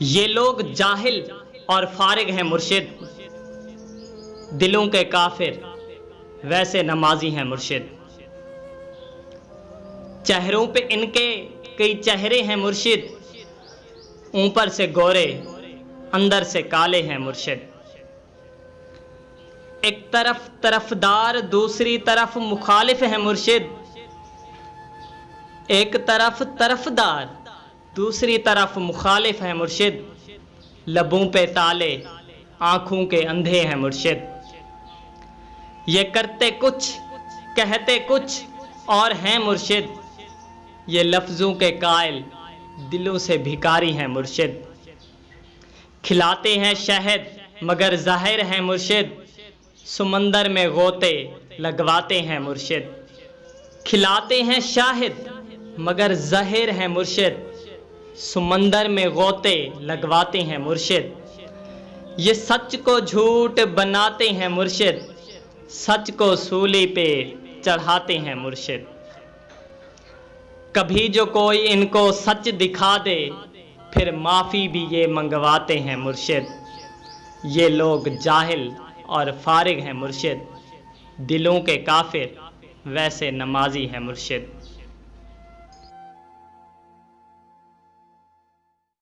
ये लोग जाहिल और फारिग हैं मुर्शिद, दिलों के काफिर वैसे नमाजी हैं मुर्शिद। चेहरों पे इनके कई चेहरे हैं मुर्शिद, ऊपर से गोरे अंदर से काले हैं मुर्शिद। एक तरफ तरफदार दूसरी तरफ मुखालिफ है मुर्शिद, एक तरफ तरफदार दूसरी तरफ मुखालिफ है मुर्शिद। लबों पे ताले आंखों के अंधे हैं मुर्शिद। ये करते कुछ कहते कुछ और हैं मुर्शिद, ये लफ्ज़ों के कायल दिलों से भिखारी हैं मुर्शिद। खिलाते हैं शहद मगर ज़ाहिर हैं मुर्शिद, समंदर में गोते लगवाते हैं मुर्शिद। खिलाते हैं शाहिद मगर ज़ाहिर हैं मुर्शिद, समंदर में गोते लगवाते हैं मुर्शिद। ये सच को झूठ बनाते हैं मुर्शिद, सच को सूली पे चढ़ाते हैं मुर्शिद। कभी जो कोई इनको सच दिखा दे फिर माफ़ी भी ये मंगवाते हैं मुर्शिद। ये लोग जाहिल और फारिग हैं मुर्शिद, दिलों के काफिर वैसे नमाजी हैं मुर्शिद।